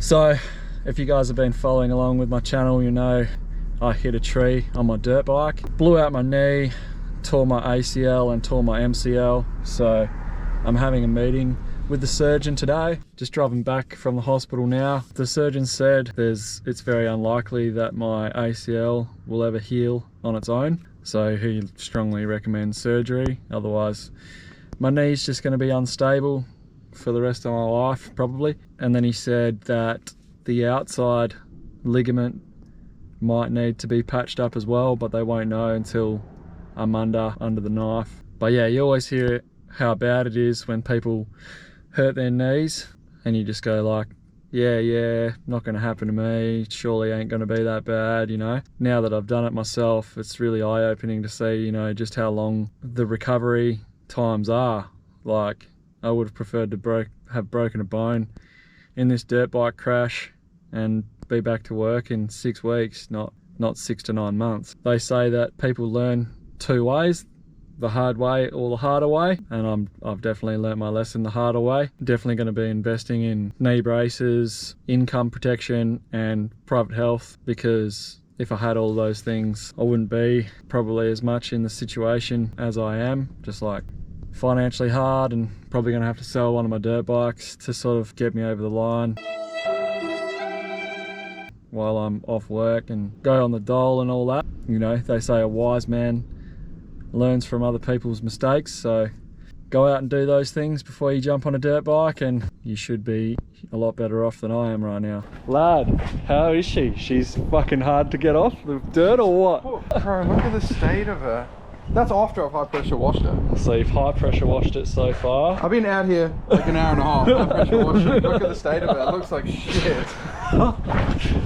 So if you guys have been following along with my channel, you know I hit a tree on my dirt bike, blew out my knee, tore my ACL and tore my MCL. So I'm having a meeting with the surgeon today, just driving back from the hospital now. The surgeon said it's very unlikely that my ACL will ever heal on its own, so he strongly recommends surgery. Otherwise my knee's just going to be unstable for the rest of my life probably. And then he said that the outside ligament might need to be patched up as well, but they won't know until I'm under the knife. But yeah, you always hear how bad it is when people hurt their knees and you just go like, yeah, not gonna happen to me, surely ain't gonna be that bad, you know. Now that I've done it myself, it's really eye-opening to see, you know, just how long the recovery times are. Like, I would have preferred to have broken a bone in this dirt bike crash and be back to work in 6 weeks, not 6 to 9 months. They say that people learn 2 ways, the hard way or the harder way, and I've definitely learnt my lesson the harder way. Definitely going to be investing in knee braces, income protection and private health, because if I had all those things, I wouldn't be probably as much in the situation as I am, just like financially hard, and probably going to have to sell one of my dirt bikes to sort of get me over the line while I'm off work and go on the dole and all that. You know, they say a wise man learns from other people's mistakes, so go out and do those things before you jump on a dirt bike and you should be a lot better off than I am right now. Lad, how is she? She's fucking hard to get off the dirt or what? Oh, bro, look at the state of her. That's after I've high pressure washed it. So you've high pressure washed it so far? I've been out here like an hour and a half, high pressure washed it. Look at the state of it, it looks like shit.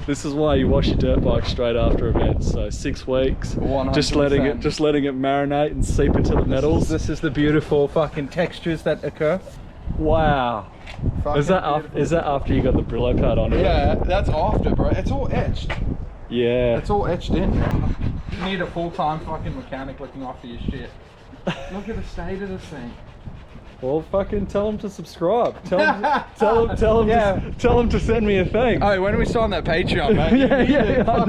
This is why you wash your dirt bike straight after events. So 6 weeks, 100%. just letting it marinate and seep into the metals. This is the beautiful fucking textures that occur. Wow. Is that after you got the Brillo pad on it? Yeah, that's after, bro. It's all etched. Yeah. It's all etched in. You need a full-time fucking mechanic looking after your shit. Look at the state of this thing. Well, fucking tell them to subscribe. Tell them to send me a thing. Oh, when are we starting that Patreon, mate? I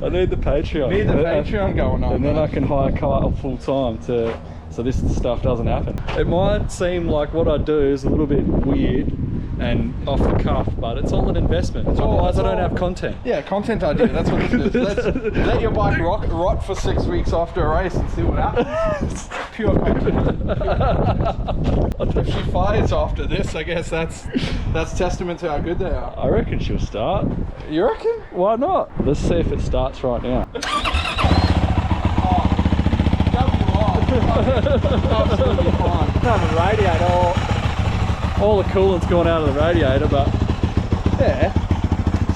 need the Patreon. Need the Patreon going on, and then I can hire Kyle full time so this stuff doesn't happen. It might seem like what I do is a little bit weird and off the cuff, but it's all an investment. Otherwise I don't have content. Yeah, content idea, that's what this is. Let your bike rot for 6 weeks after a race and see what happens. Pure content. If she fires after this, I guess that's testament to how good they are. I reckon she'll start. You reckon? Why not? Let's see if it starts right now. Absolutely fine. It's not the radiator. All the coolant's gone out of the radiator, but yeah,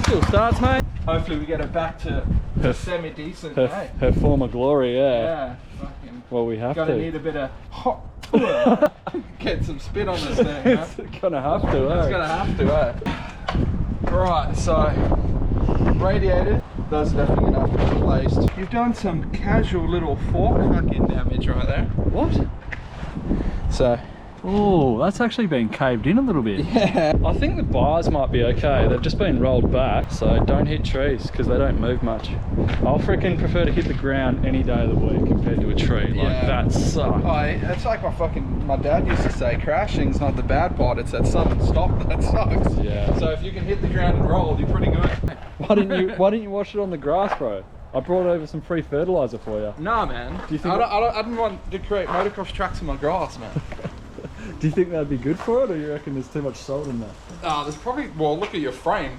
still starts, mate. Hopefully we get it back to semi-decent, mate. Her former glory, yeah. Yeah, fucking. Well, we have Gotta to. need a bit of hot get some spit on this thing, It's gonna have to, eh? It's gonna have to, eh? Right, so radiator, those are definitely gonna have to be replaced. You've done some casual little fork fucking damage right there. What? So, oh, that's actually been caved in a little bit. yeah. I think the bars might be okay. They've just been rolled back, so don't hit trees because they don't move much. I'll freaking prefer to hit the ground any day of the week compared to a tree. Like, that sucks. It's like my dad used to say, crashing's not the bad part, it's that sudden stop that sucks. Yeah. So if you can hit the ground and roll, you're pretty good. Why didn't you wash it on the grass, bro? I brought over some free fertilizer for you. Nah, man. Do you think I didn't want to create motocross tracks in my grass, man. Do you think that'd be good for it, or you reckon there's too much salt in there? There's probably, well, look at your frame.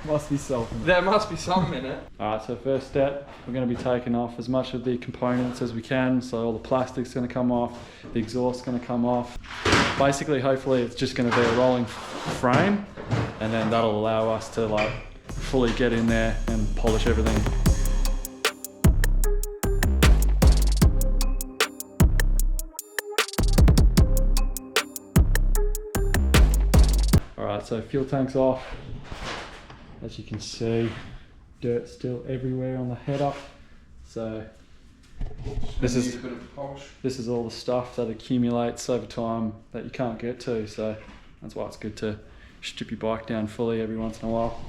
Must be salt in it. There must be some in it. Alright, so first step, we're going to be taking off as much of the components as we can. So all the plastic's going to come off, the exhaust's going to come off. Basically, hopefully it's just going to be a rolling frame, and then that'll allow us to like fully get in there and polish everything. Alright, so fuel tank's off. As you can see, dirt still everywhere on the header. So this is all the stuff that accumulates over time that you can't get to. So that's why it's good to strip your bike down fully every once in a while.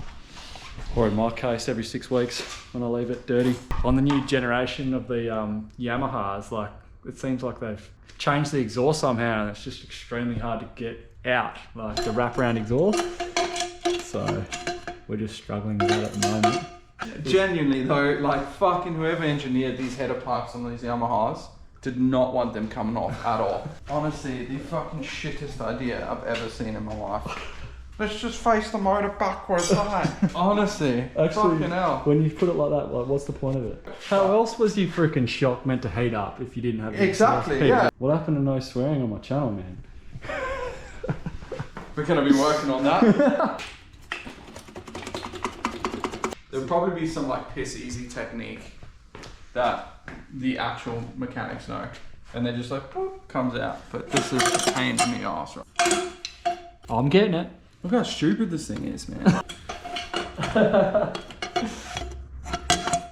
Or in my case, every 6 weeks when I leave it dirty. On the new generation of the Yamahas, like it seems like they've changed the exhaust somehow, and it's just extremely hard to get out, like the wraparound exhaust. So we're just struggling with that at the moment. Genuinely though, like fucking whoever engineered these header pipes on these Yamahas did not want them coming off at all. Honestly, the fucking shittest idea I've ever seen in my life. Let's just face the motor backwards, right? Honestly, Actually, fucking hell. when you put it like that, like, what's the point of it? How else was your freaking shock meant to heat up if you didn't have it? Exactly, yeah. What happened to no swearing on my channel, man? We're gonna be working on that. There'll probably be some like piss easy technique that the actual mechanics know, and they're just like, boop, comes out. But this is a pain in the ass, right? I'm getting it. Look how stupid this thing is, man.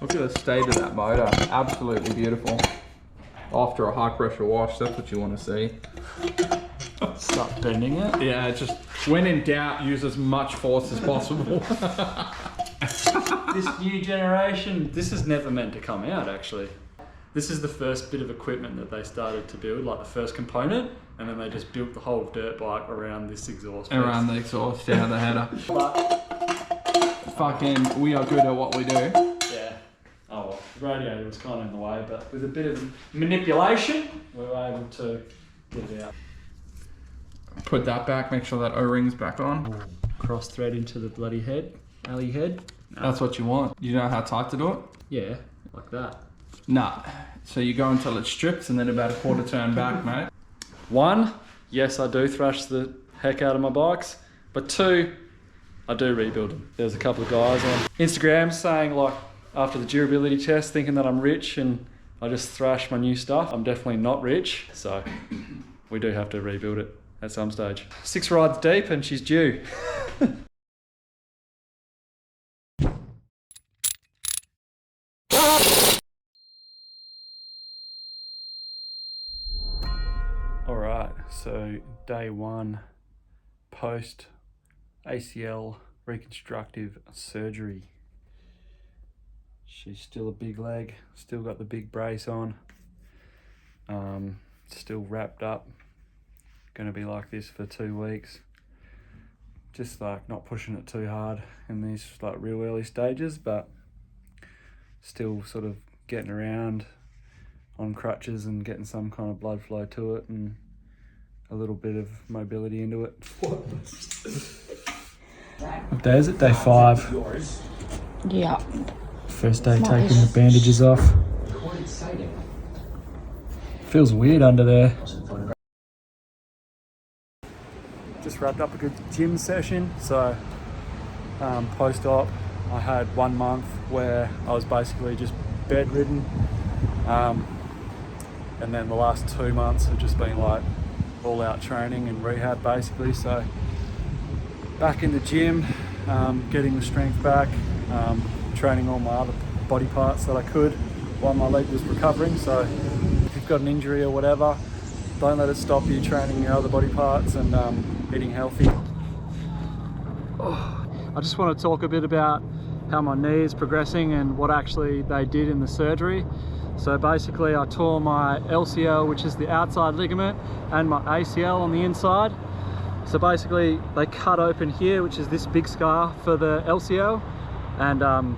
Look at the state of that motor. Absolutely beautiful. After a high pressure wash, that's what you want to see. Start bending it. Yeah, just when in doubt, use as much force as possible. This new generation, this is never meant to come out actually. This is the first bit of equipment that they started to build, like the first component, and then they just built the whole dirt bike around this exhaust piece. Around the exhaust, yeah, the header. But fucking, we are good at what we do. Yeah. Oh well, the radiator was kind of in the way, but with a bit of manipulation, we were able to get it out. Put that back, make sure that O-ring's back on. Cross thread into the bloody head, alley head. That's what you want. You know how tight to do it? Yeah, like that. Nah. So you go until it strips and then about a quarter turn back, mate. 1, yes, I do thrash the heck out of my bikes, but 2, I do rebuild them. There's a couple of guys on Instagram saying, like, after the durability test, thinking that I'm rich and I just thrash my new stuff. I'm definitely not rich, so we do have to rebuild it at some stage. 6 rides deep and she's due. Alright, so day 1 post ACL reconstructive surgery. She's still a big leg, still got the big brace on, still wrapped up. Gonna be like this for 2 weeks. Just like not pushing it too hard in these like real early stages, but still sort of getting around on crutches and getting some kind of blood flow to it and a little bit of mobility into it. What day is it? Day 5. Yeah. First day taking the bandages off. Feels weird under there. Just wrapped up a good gym session. So post-op, I had 1 month where I was basically just bedridden. And then the last 2 months have just been like all out training and rehab basically. So back in the gym, getting the strength back, training all my other body parts that I could while my leg was recovering. So if you've got an injury or whatever, don't let it stop you training your other body parts and eating healthy. I just want to talk a bit about how my knee is progressing and what actually they did in the surgery. So basically I tore my LCL, which is the outside ligament, and my ACL on the inside. So basically they cut open here, which is this big scar for the LCL, and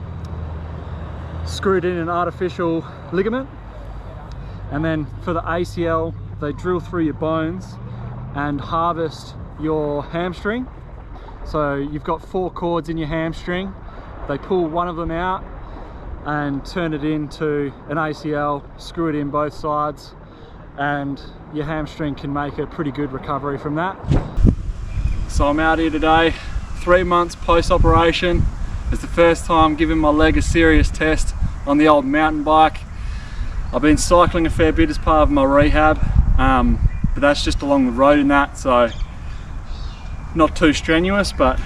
screwed in an artificial ligament. And then for the ACL, they drill through your bones and harvest your hamstring. So you've got 4 cords in your hamstring. They pull one of them out and turn it into an ACL, screw it in both sides, and your hamstring can make a pretty good recovery from that. So I'm out here today, 3 months post-operation. It's the first time giving my leg a serious test on the old mountain bike. I've been cycling a fair bit as part of my rehab, but that's just along the road in that, so not too strenuous, but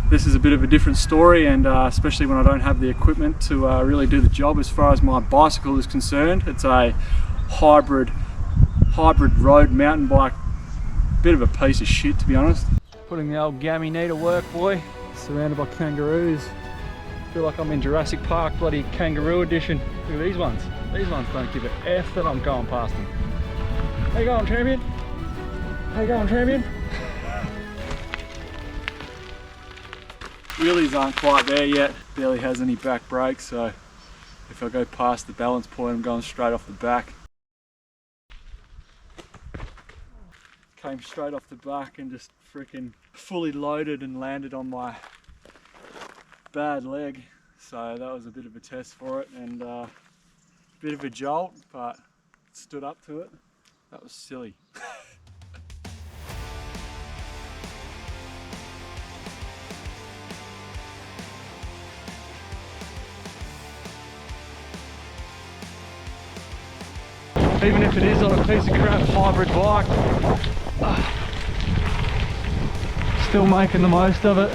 this is a bit of a different story, and especially when I don't have the equipment to really do the job as far as my bicycle is concerned. It's a hybrid road mountain bike, bit of a piece of shit to be honest. Putting the old gammy knee to work, boy. Surrounded by kangaroos. Feel like I'm in Jurassic Park, bloody kangaroo edition. Look at these ones. These ones don't give a F that I'm going past them. How you going, champion? How you going, champion? Wheelies aren't quite there yet. Barely has any back brakes, so if I go past the balance point, I'm going straight off the back. Came straight off the back and just freaking fully loaded and landed on my bad leg. So that was a bit of a test for it, and a bit of a jolt, but stood up to it. That was silly. Even if it is on a piece of crap hybrid bike, still making the most of it.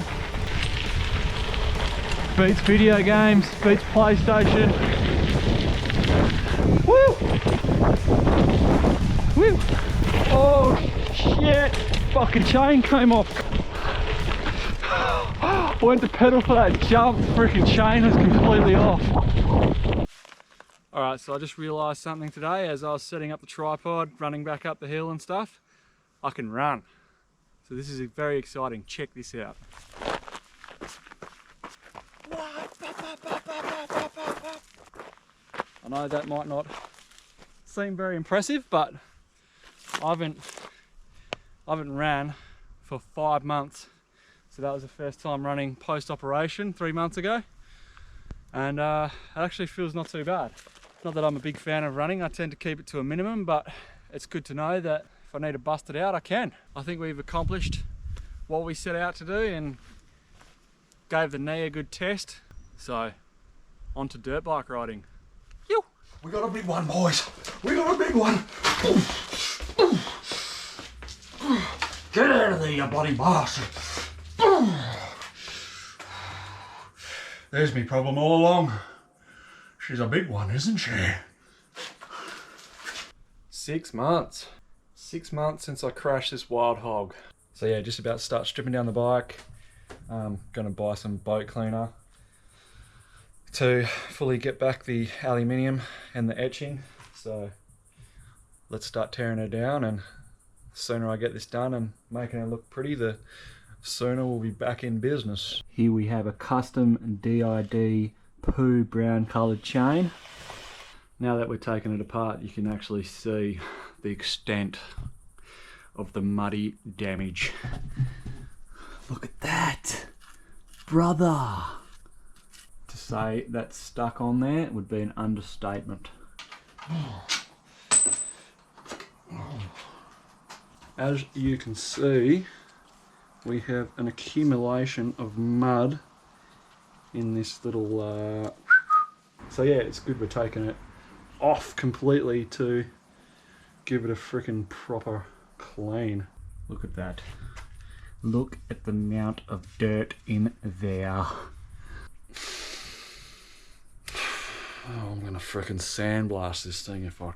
Beats video games, beats PlayStation. Woo! Woo! Oh shit! Fucking chain came off. I went to pedal for that jump, freaking chain was completely off. Alright, so I just realised something today as I was setting up the tripod, running back up the hill and stuff. I can run. So this is very exciting. Check this out. I know that might not seem very impressive, but I haven't ran for 5 months. So that was the first time running post-operation 3 months ago. And it actually feels not too bad. Not that I'm a big fan of running, I tend to keep it to a minimum, but it's good to know that if I need to bust it out, I can. I think we've accomplished what we set out to do and gave the knee a good test. So, on to dirt bike riding. Yo! We got a big one, boys. We got a big one. Get out of there, you bloody bastard. There's me problem all along. She's a big one, isn't she? 6 months. 6 months since I crashed this wild hog. So yeah, just about to start stripping down the bike. Gonna buy some boat cleaner to fully get back the aluminium and the etching. So let's start tearing her down, and the sooner I get this done and making her look pretty, the sooner we'll be back in business. Here we have a custom DID poo brown coloured chain. Now that we're taking it apart, you can actually see the extent of the muddy damage. Look at that, brother. To say that's stuck on there would be an understatement. As you can see, we have an accumulation of mud in this little so yeah, it's good we're taking it off completely to give it a freaking proper clean. Look at that. Look at the amount of dirt in there. Oh, I'm gonna freaking sandblast this thing if I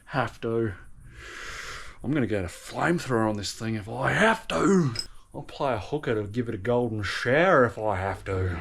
have to. I'm gonna get a flamethrower on this thing if I have to. I'll play a hooker to give it a golden shower if I have to.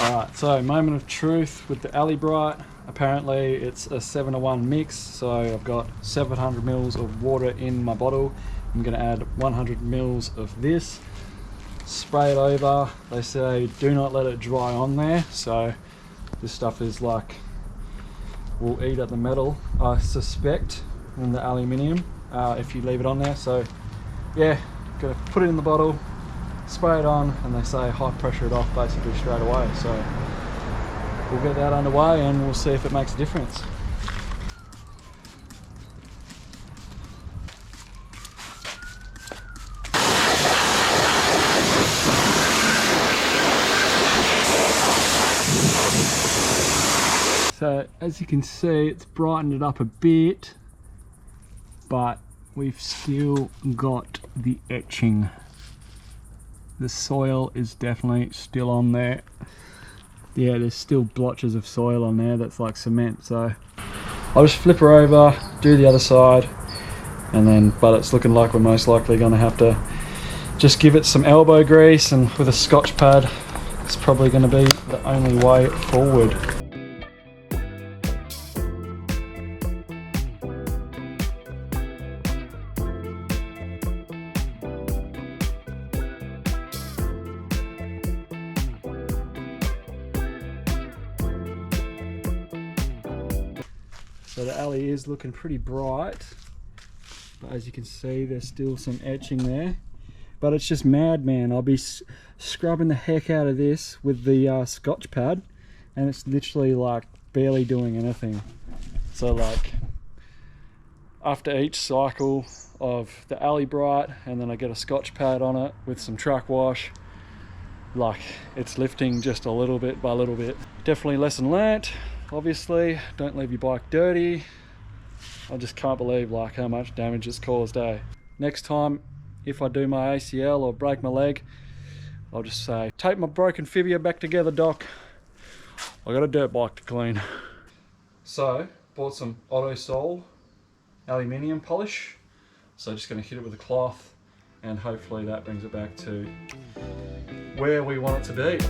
Alright, so moment of truth with the Alley Bright. Apparently it's a 7-to-1 mix, so I've got 700 mils of water in my bottle. I'm going to add 100 mils of this, spray it over. They say do not let it dry on there, so this stuff is like, will eat at the metal, I suspect, and the aluminium if you leave it on there. So yeah, gotta put it in the bottle, spray it on, and they say high pressure it off basically straight away. So we'll get that underway and we'll see if it makes a difference. So as you can see, it's brightened it up a bit, but we've still got the etching. The soil is definitely still on there. Yeah, there's still blotches of soil on there that's like cement. So I'll just flip her over, do the other side, and then, but it's looking like we're most likely going to have to just give it some elbow grease, and with a Scotch pad, it's probably going to be the only way forward. So the alley is looking pretty bright, but as you can see, there's still some etching there. But it's just mad, man. I'll be scrubbing the heck out of this with the Scotch pad, and it's literally like barely doing anything. So like after each cycle of the alley bright, and then I get a Scotch pad on it with some truck wash, like it's lifting just a little bit by little bit. Definitely lesson learnt. Obviously, don't leave your bike dirty. I just can't believe like how much damage it's caused, eh? Next time, if I do my ACL or break my leg, I'll just say, take my broken fibula back together, doc. I got a dirt bike to clean. So, bought some Auto Sol aluminium polish. So just gonna hit it with a cloth, and hopefully that brings it back to where we want it to be.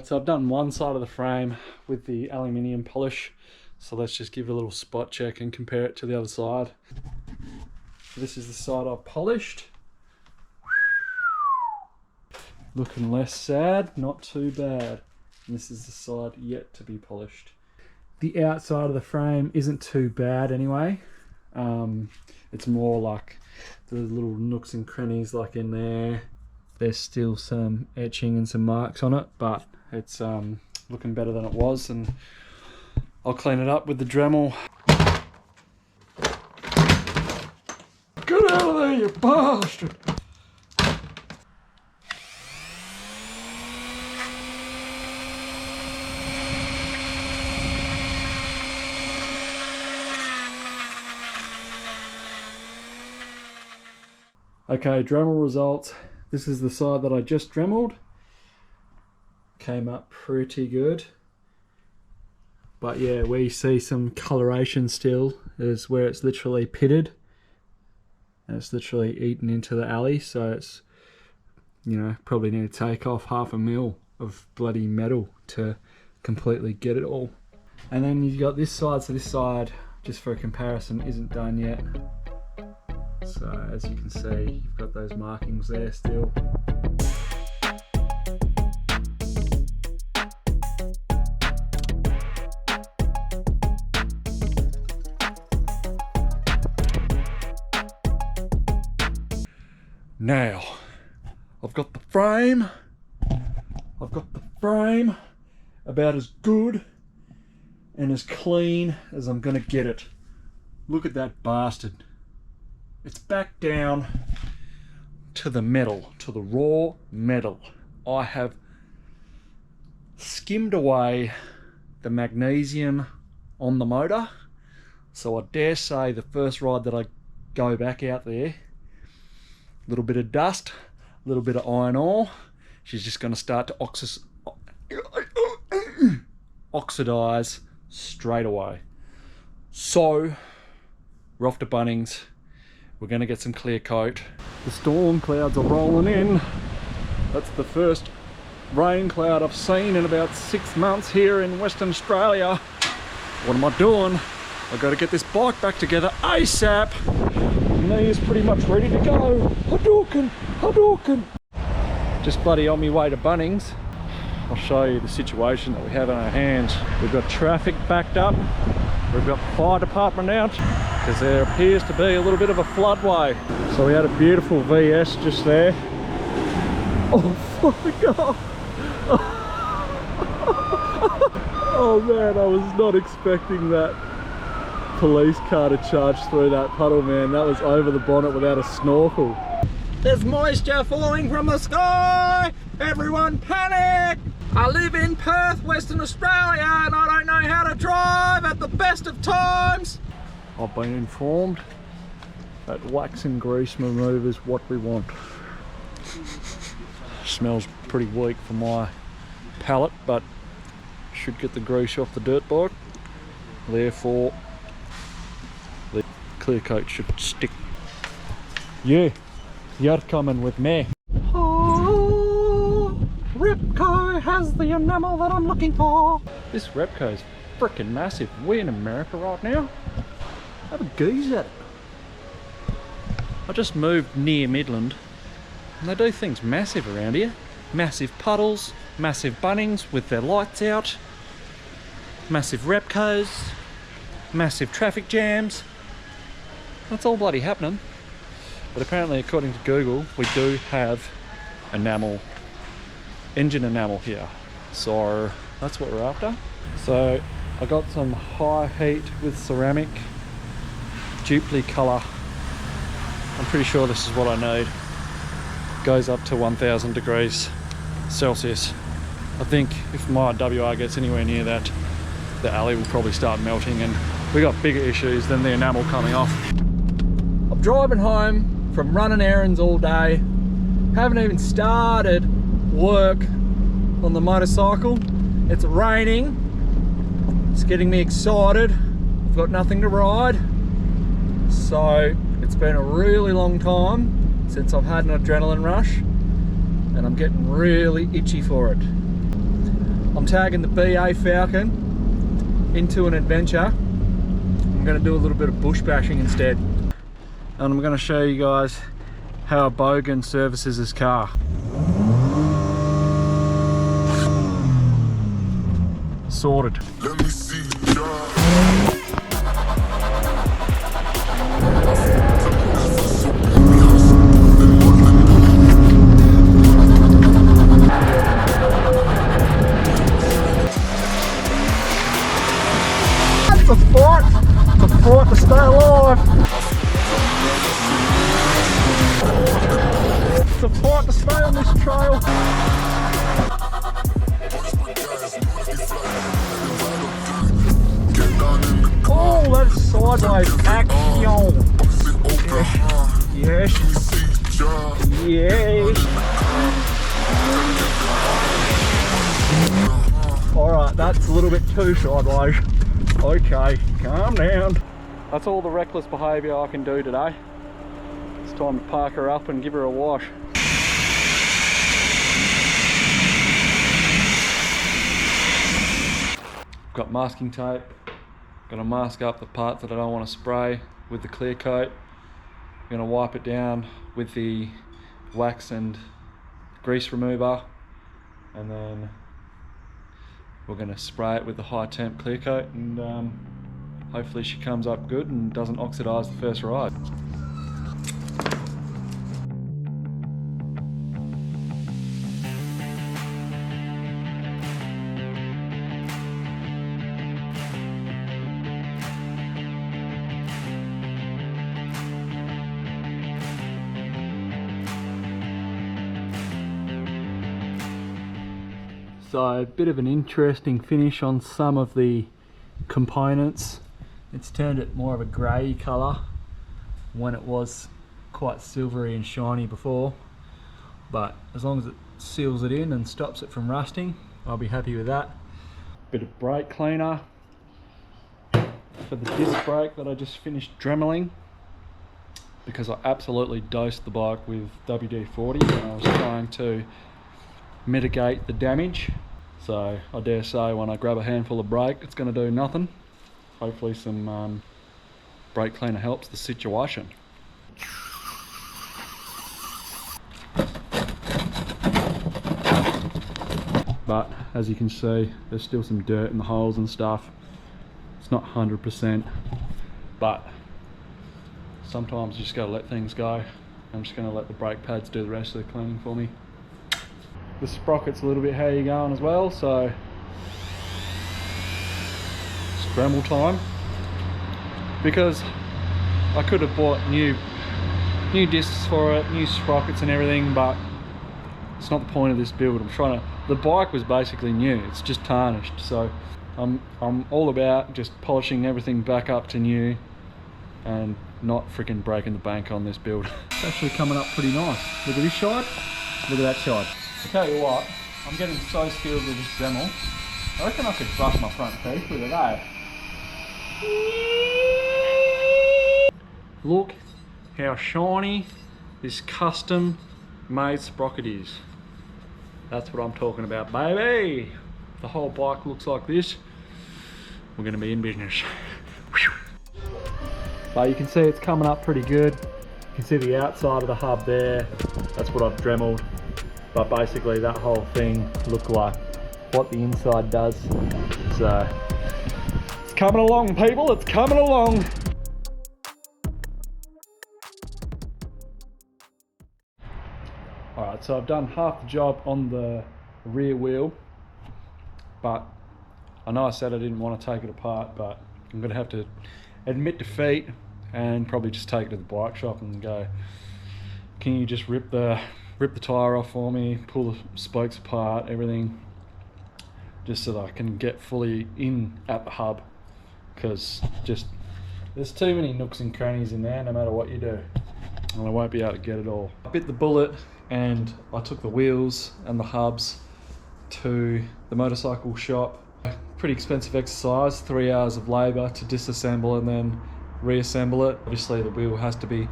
So I've done one side of the frame with the aluminium polish, so let's just give it a little spot check and compare it to the other side. This is the side I've polished. Looking less sad, not too bad. And this is the side yet to be polished. The outside of the frame isn't too bad anyway. It's more like the little nooks and crannies like in there. There's still some etching and some marks on it, but it's looking better than it was, and I'll clean it up with the Dremel. Get out of there, you bastard! Okay, Dremel results. This is the side that I just Dremeled. Came up pretty good, but yeah, we see some coloration still is where it's literally pitted, and it's literally eaten into the alley. So it's, you know, probably need to take off 1/2 mil of bloody metal to completely get it all. And then you've got this side. So this side, just for a comparison, isn't done yet. So as you can see, you've got those markings there still. Now, I've got the frame about as good and as clean as I'm gonna get it. Look at that bastard. It's back down to the metal, to the raw metal. I have skimmed away the magnesium on the motor, so I dare say the first ride that I go back out there, a little bit of dust, a little bit of iron ore, she's just going to start to oxidize straight away. So we're off to Bunnings. We're going to get some clear coat. The storm clouds are rolling in. That's the first rain cloud I've seen in about 6 months here in Western Australia. What am I doing? I've got to get this bike back together ASAP. Knee is pretty much ready to go. Hadouken. Just bloody on my way to Bunnings. I'll show you the situation that we have in our hands. We've got traffic backed up. We've got fire department out because there appears to be a little bit of a floodway. So we had a beautiful VS just there. Oh my God. Oh man, I was not expecting that. police car to charge through that puddle, man. That was over the bonnet without a snorkel. There's moisture falling from the sky! Everyone panic! I live in Perth, Western Australia, and I don't know how to drive at the best of times! I've been informed that wax and grease remover is what we want. Smells pretty weak for my palate, but should get the grease off the dirt bike. Therefore, the clear coat should stick. Yeah, you're coming with me. Oh, Repco has the enamel that I'm looking for. This Repco is freaking massive. We're in America right now. Have a gaze at it. I just moved near Midland and they do things massive around here. Massive puddles, massive Bunnings with their lights out, massive Repcos, massive traffic jams. That's all bloody happening. But apparently, according to Google, we do have enamel, engine enamel here. So that's what we're after. So I got some high heat with ceramic, duplicate colour. I'm pretty sure this is what I need. Goes up to 1000 degrees Celsius. I think if my WR gets anywhere near that, the alley will probably start melting and we got bigger issues than the enamel coming off. I'm driving home from running errands all day. Haven't even started work on the motorcycle. It's raining. It's getting me excited. I've got nothing to ride. So it's been a really long time since I've had an adrenaline rush and I'm getting really itchy for it. I'm tagging the BA Falcon into an adventure. I'm going to do a little bit of bush bashing instead. And I'm going to show you guys how a bogan services his car. Sorted. Let me see. It's a fight to stay alive. It's a fight to stay on this trail. Oh, that's sideways action. Yes. Yes. Alright, that's a little bit too sideways. Okay, calm down. That's all the reckless behaviour I can do today. It's time to park her up and give her a wash. Got masking tape. Gonna mask up the parts that I don't want to spray with the clear coat. Gonna wipe it down with the wax and grease remover, and then we're going to spray it with the high temp clear coat, and hopefully she comes up good and doesn't oxidize the first ride. So a bit of an interesting finish on some of the components. It's turned it more of a grey colour when it was quite silvery and shiny before. But as long as it seals it in and stops it from rusting, I'll be happy with that. Bit of brake cleaner for the disc brake that I just finished dremeling, because I absolutely dosed the bike with WD-40 and I was trying to mitigate the damage. So I dare say when I grab a handful of brake, it's going to do nothing. Hopefully some brake cleaner helps the situation. But as you can see, there's still some dirt in the holes and stuff. It's not 100%, but sometimes you just got to let things go. I'm just going to let the brake pads do the rest of the cleaning for me. The sprocket's a little bit hairy going as well, so scramble time. because I could have bought new discs for it, new sprockets and everything, but it's not the point of this build. The bike was basically new, it's just tarnished, so I'm all about just polishing everything back up to new and not freaking breaking the bank on this build. It's actually coming up pretty nice. Look at this side, look at that side. I tell you what, I'm getting so skilled with this Dremel, I reckon I could brush my front teeth with it, eh? Look how shiny this custom made sprocket is. That's what I'm talking about, baby. If the whole bike looks like this, we're gonna be in business. But you can see it's coming up pretty good. You can see the outside of the hub there. That's what I've dremeled. But basically that whole thing looked like what the inside does. So it's coming along, people, it's coming along. Alright, so I've done half the job on the rear wheel, but I know I said I didn't want to take it apart, but I'm going to have to admit defeat and probably just take it to the bike shop and go, can you just rip the tyre off for me, pull the spokes apart, everything, just so that I can get fully in at the hub, because just there's too many nooks and crannies in there no matter what you do, and I won't be able to get it all. I bit the bullet and I took the wheels and the hubs to the motorcycle shop. Pretty expensive exercise, 3 hours of labour to disassemble and then reassemble it. Obviously the wheel has to be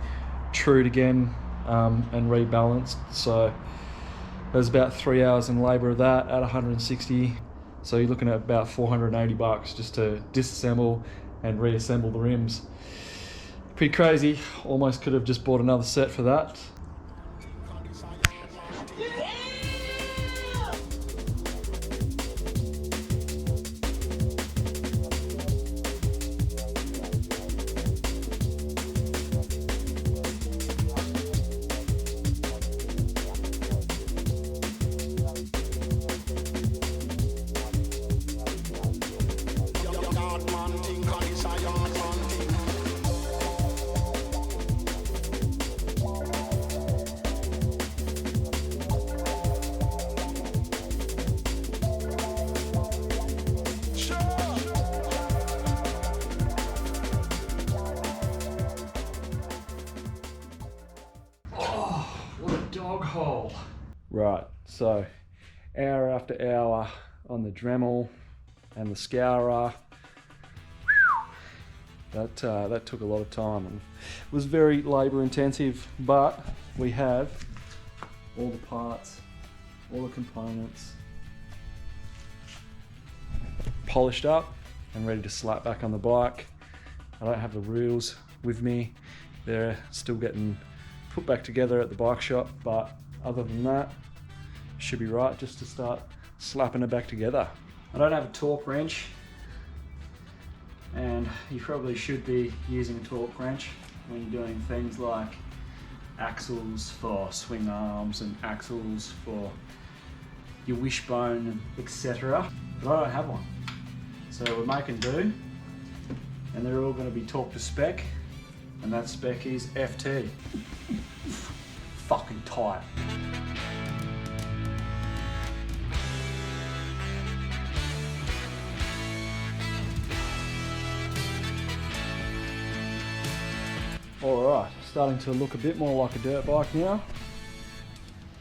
trued again and rebalanced, so there's about 3 hours in labour of that at 160, so you're looking at about 480 bucks just to disassemble and reassemble the rims. Pretty crazy. Almost could have just bought another set for that. Hole. Right, so hour after hour on the Dremel and the scourer. That took a lot of time and it was very labour intensive, but we have all the parts, all the components polished up and ready to slap back on the bike. I don't have the reels with me, they're still getting put back together at the bike shop, but other than that, should be right just to start slapping it back together. I don't have a torque wrench, and you probably should be using a torque wrench when you're doing things like axles for swing arms and axles for your wishbone, etc. But I don't have one, so we're making do, and they're all going to be torqued to spec, and that spec is FT. Fucking tight. Alright, starting to look a bit more like a dirt bike now.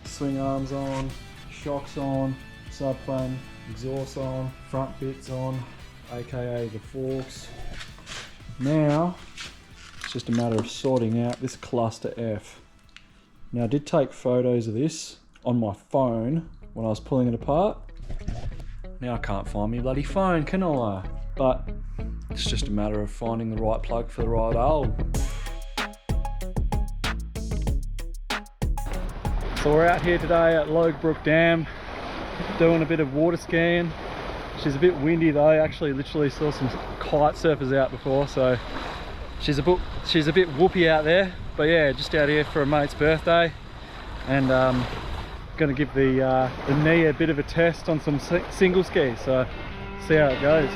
Swing arms on, shocks on, subplane, exhaust on, front bits on, aka the forks. Now, it's just a matter of sorting out this cluster F. Now I did take photos of this on my phone when I was pulling it apart. Now I can't find my bloody phone, can I? But it's just a matter of finding the right plug for the right hole. So we're out here today at Logebrook Dam doing a bit of water skiing. She's a bit windy though. I actually literally saw some kite surfers out before, so she's a bit whoopy out there. But yeah, just out here for a mate's birthday, and gonna give the knee a bit of a test on some single skis, so see how it goes.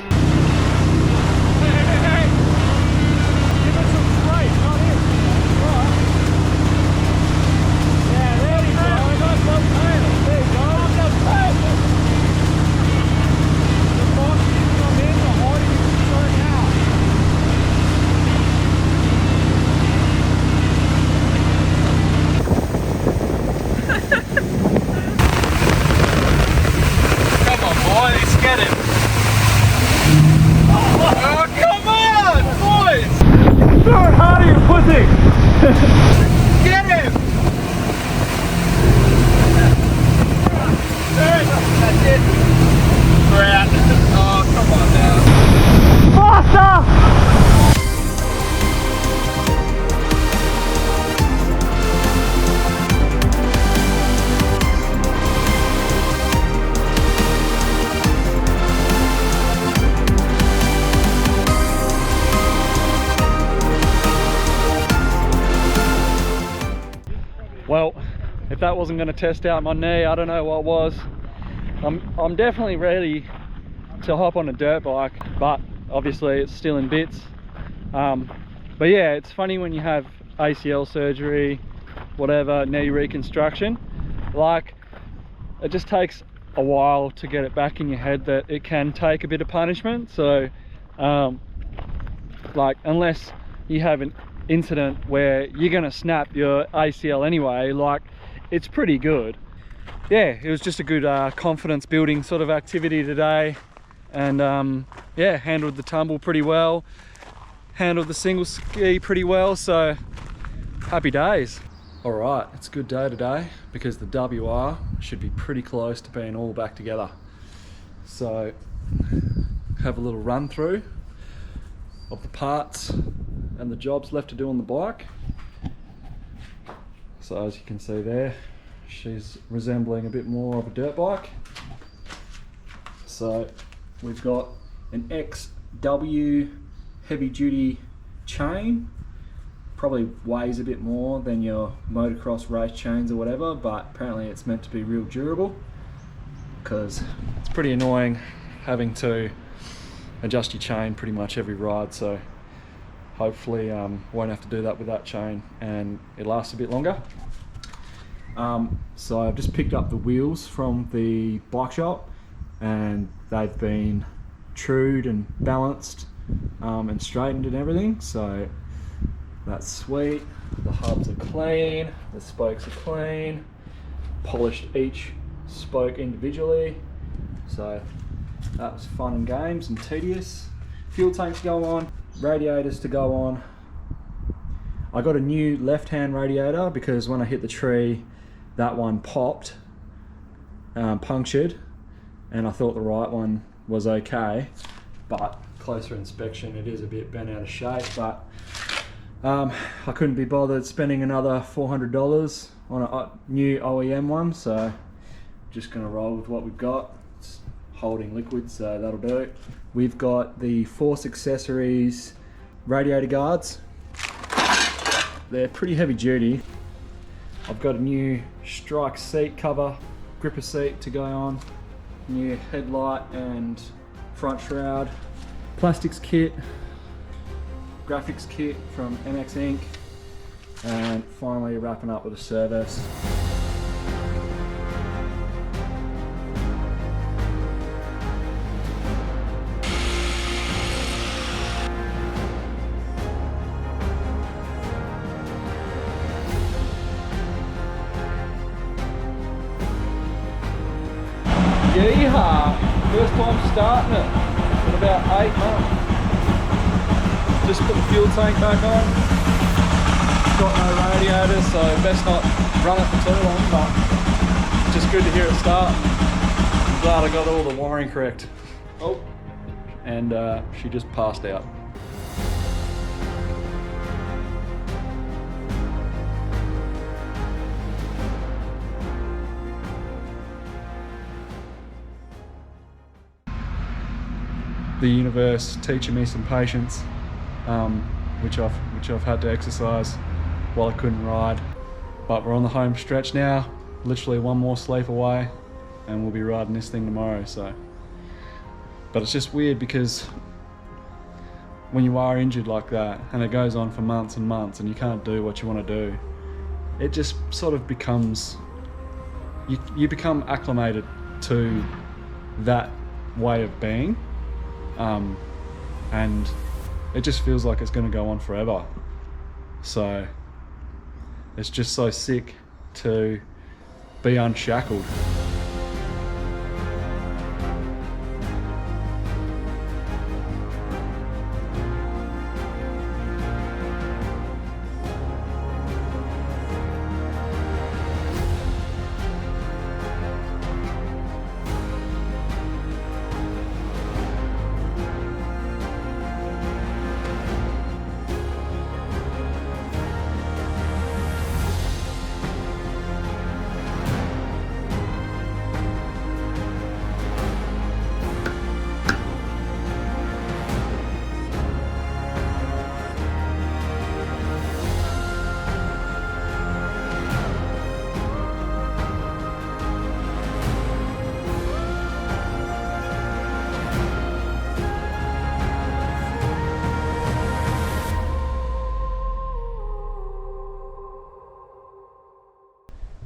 Get him! That's it. We're out. Oh, come on now. Faster! Well, if that wasn't going to test out my knee, I don't know what was. I'm definitely ready to hop on a dirt bike, but obviously it's still in bits. But yeah, it's funny when you have ACL surgery, whatever, knee reconstruction, like it just takes a while to get it back in your head that it can take a bit of punishment. So like unless you have an incident where you're gonna snap your ACL anyway, like it's pretty good. Yeah, it was just a good confidence building sort of activity today, and yeah, handled the tumble pretty well, handled the single ski pretty well, so happy days. All right, it's a good day today because the WR should be pretty close to being all back together. So have a little run through of the parts and the jobs left to do on the bike. So as you can see there, she's resembling a bit more of a dirt bike. So we've got an XW heavy duty chain, probably weighs a bit more than your motocross race chains or whatever, but apparently it's meant to be real durable, because it's pretty annoying having to adjust your chain pretty much every ride. So hopefully won't have to do that with that chain and it lasts a bit longer. So I've just picked up the wheels from the bike shop and they've been trued and balanced and straightened and everything, so that's sweet. The hubs are clean, the spokes are clean, polished each spoke individually, so that was fun and games and tedious. Fuel tanks go on, radiators to go on. I got a new left-hand radiator because when I hit the tree, that one popped, punctured, and I thought the right one was okay, but closer inspection it is a bit bent out of shape. But I couldn't be bothered spending another $400 on a new OEM one, so just gonna roll with what we've got. It's holding liquid, so that'll do. We've got the Force Accessories radiator guards. They're pretty heavy duty. I've got a new strike seat cover, gripper seat to go on, new headlight and front shroud, plastics kit, graphics kit from MX Inc, and finally wrapping up with a service. Yeehaw! First time starting it in about 8 months. Just put the fuel tank back on. Got no radiator, so best not run it for too long, but just good to hear it start. I'm glad I got all the wiring correct. Oh, and she just passed out. The universe teaching me some patience, which I've had to exercise while I couldn't ride. But we're on the home stretch now, literally one more sleep away, and we'll be riding this thing tomorrow. So, but it's just weird because when you are injured like that and it goes on for months and months and you can't do what you want to do, it just sort of becomes, you become acclimated to that way of being. And it just feels like it's going to go on forever. So it's just so sick to be unshackled.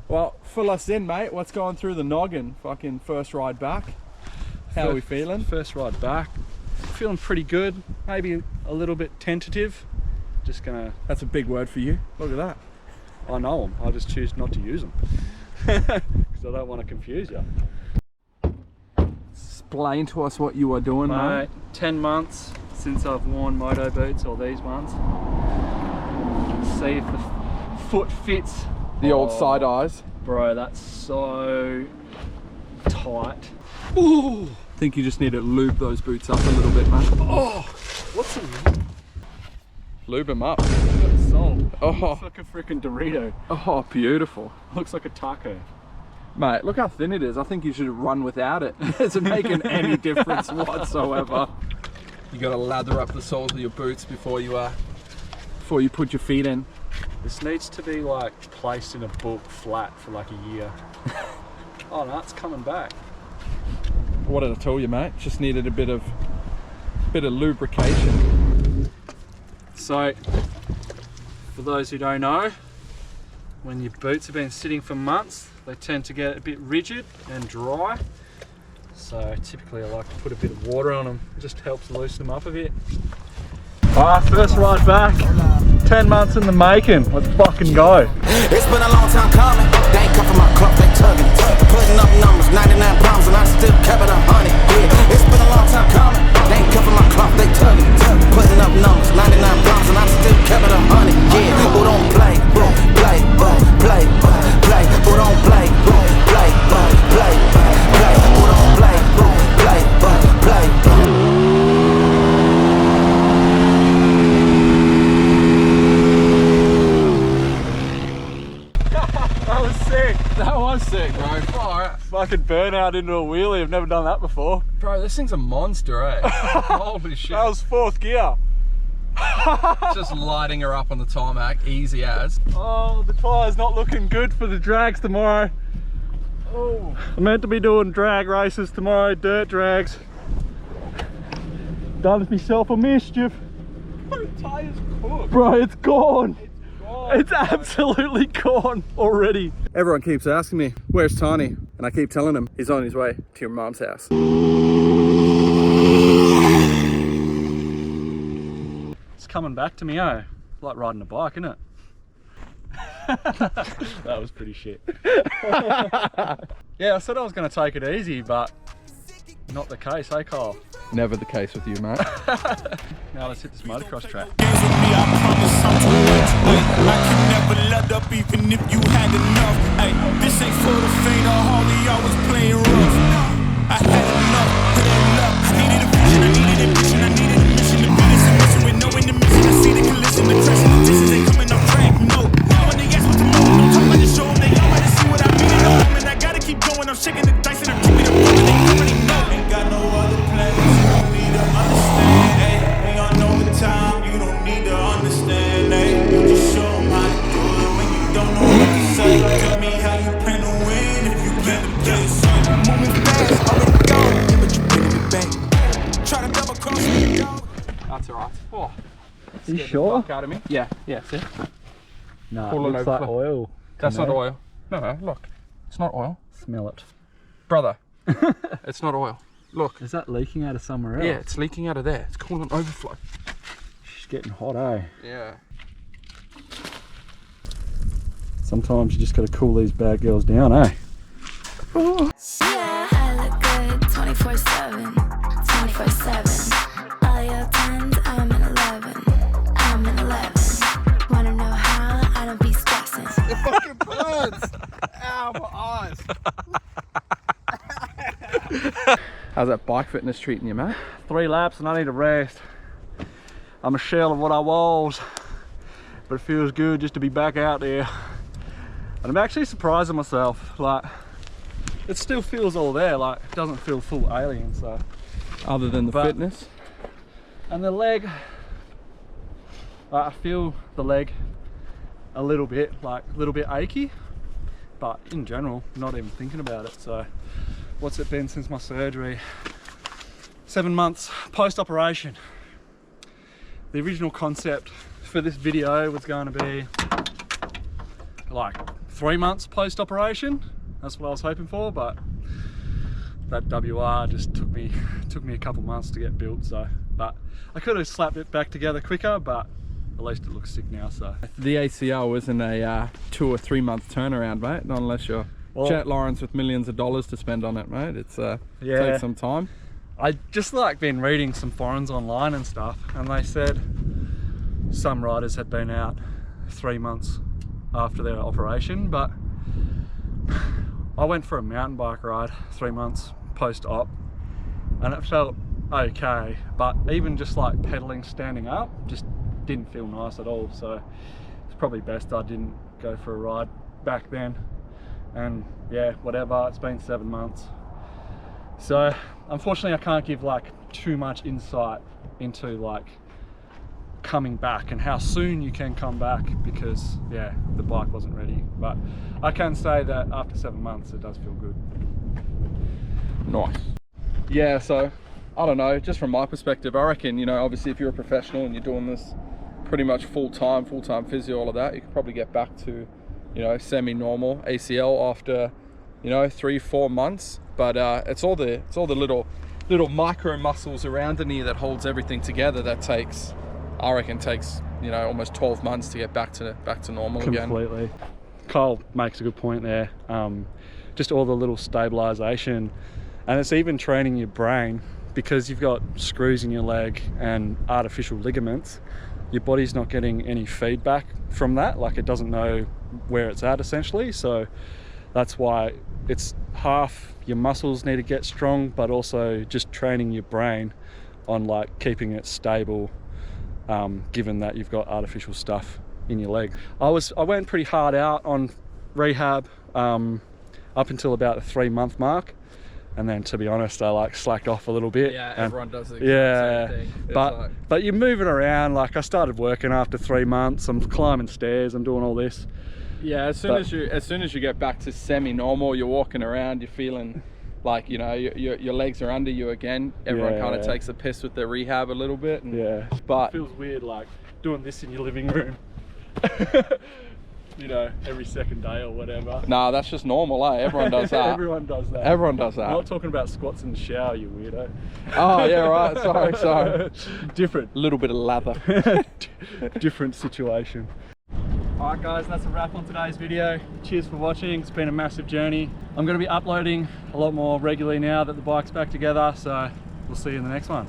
Well, fill us in, mate. What's going through the noggin? Fucking first ride back. How are we feeling? First ride back. Feeling pretty good. Maybe a little bit tentative. Just gonna... That's a big word for you. Look at that. I know them. I just choose not to use them. Because I don't want to confuse you. Explain to us what you are doing, mate. 10 months since I've worn moto boots, or these ones. See if the foot fits. The old side eyes. Bro, that's so tight. Ooh. I think you just need to lube those boots up a little bit, mate. Oh, what's in Lube them up. Look at the sole. Oh. Looks like a freaking Dorito. Oh, beautiful. Looks like a taco. Mate, look how thin it is. I think you should run without it. It isn't making any difference whatsoever. You gotta lather up the soles of your boots before you put your feet in. This needs to be like placed in a book flat for like a year. Oh no, it's coming back. What did I tell you, mate? Just needed a bit of lubrication. So, for those who don't know, when your boots have been sitting for months, they tend to get a bit rigid and dry. So typically I like to put a bit of water on them. It just helps loosen them up a bit. Alright, first ride back. 10 months in the making. Let's fucking go. It's been a long time coming. They ain't come from my club, they tugging. Putting up numbers, 99 pounds, and I still kept it 100. Yeah, it's been a long time coming. They ain't come from my club, they tugging. Putting up numbers, 99 pounds, and I still kept it 100. Yeah, who don't play, play, play, play, play. Who don't play, play, play, play. Who don't play, play, play. That was sick, bro. Alright. Fucking burnout into a wheelie. I've never done that before. Bro, this thing's a monster, eh? Holy shit. That was 4th gear. Just lighting her up on the tarmac, easy as. Oh, the tyre's not looking good for the drags tomorrow. Oh, I'm meant to be doing drag races tomorrow, dirt drags. Done myself a mischief. The tire's cooked. Bro, it's gone. It's absolutely gone already. Everyone keeps asking me, where's Tiny? And I keep telling him, he's on his way to your mom's house. It's coming back to me, eh? Like riding a bike, isn't it? That was pretty shit. Yeah, I said I was going to take it easy, but not the case, eh, Kyle? Never the case with you, mate. Now let's hit this motocross track. I can never let up even if you had enough. Ay, this ain't for the faint of heart, we always playing rough. I had enough, put in luck. I needed a vision, I needed a mission, I needed a mission. The business and mission with no intermission. I see the collision, the crash, the dishes ain't coming off track. No, when they ask what the moment, don't talk about the show, they already see what I mean in the moment. I gotta keep going, I'm shaking the dice and I'm keeping it moving. They already know. Ain't got no other plans, you don't need to understand. Ay, ain't on overtime, you don't need to understand. Ay, you just show them how to do it when you don't know what to say. Tell me how you plan to win if you plan to play. So moving fast, already gone, yeah, but you bringing me back. Try to double cross me, dog. That's alright. Oh, you sure? out of me. Yeah, see? No, All it looks over like the- oil. That's Come not out. oil. No, look. It's not oil. Smell it. Brother, it's not oil. Look. Is that leaking out of somewhere else? Yeah, it's leaking out of there. It's called an overflow. She's getting hot, eh? Yeah. Sometimes you just gotta cool these bad girls down, eh? Yeah, I look good 24/7, 24/7. All your 10s, I'm an 11. I'm an 11. Wanna know how? I don't be stressing. It fucking burns. Ow, my eyes. How's that bike fitness treating you, mate? 3 laps and I need a rest. I'm a shell of what I was, but it feels good just to be back out there. And I'm actually surprising myself, like, it still feels all there, like, it doesn't feel full alien, so. Other than the fitness? And the leg, like, I feel the leg a little bit achy, but in general, not even thinking about it. So what's it been since my surgery? 7 months post-operation. The original concept for this video was going to be like 3 months post-operation. That's what I was hoping for, but that WR just took me a couple months to get built. So, but I could have slapped it back together quicker, but at least it looks sick now. So The ACL isn't a 2 or 3 month turnaround, mate. Not unless you're Chet Lawrence with millions of dollars to spend on it, mate. It's takes some time. I just like been reading some forums online and stuff, and they said some riders had been out 3 months after their operation, but I went for a mountain bike ride 3 months post-op and it felt okay, but even just like pedaling standing up just didn't feel nice at all. So it's probably best I didn't go for a ride back then. And yeah, whatever, it's been 7 months. So unfortunately I can't give like too much insight into like coming back and how soon you can come back, because yeah, the bike wasn't ready. But I can say that after 7 months it does feel good. Nice. Yeah, so I don't know, just from my perspective, I reckon, you know, obviously if you're a professional and you're doing this pretty much full-time physio, all of that, you could probably get back to, you know, semi-normal ACL after, you know, 3-4 months. But it's all the little micro muscles around the knee that holds everything together that takes, I reckon, you know, almost 12 months to get back to normal again. Completely. Kyle makes a good point there. Just all the little stabilization, and it's even training your brain, because you've got screws in your leg and artificial ligaments. Your body's not getting any feedback from that, like it doesn't know where it's at essentially. So that's why it's half your muscles need to get strong, but also just training your brain on like keeping it stable, given that you've got artificial stuff in your leg. I went pretty hard out on rehab up until about the 3 month mark, and then, to be honest, I like slacked off a little bit. Yeah, and everyone does the exact same thing. But you're moving around. Like I started working after 3 months. I'm climbing stairs. I'm doing all this. Yeah, as soon as you get back to semi-normal, you're walking around, you're feeling like, you know, your legs are under you again. Everyone kind of takes the piss with their rehab a little bit. And, but it feels weird like doing this in your living room. You know, every second day or whatever. Nah, that's just normal, eh? Everyone does that. Everyone does that. Everyone does that. I'm not talking about squats in the shower, you weirdo. Oh, yeah, right. Sorry. Different. A little bit of lather. Different situation. Alright guys, that's a wrap on today's video. Cheers for watching. It's been a massive journey. I'm going to be uploading a lot more regularly now that the bike's back together, so we'll see you in the next one.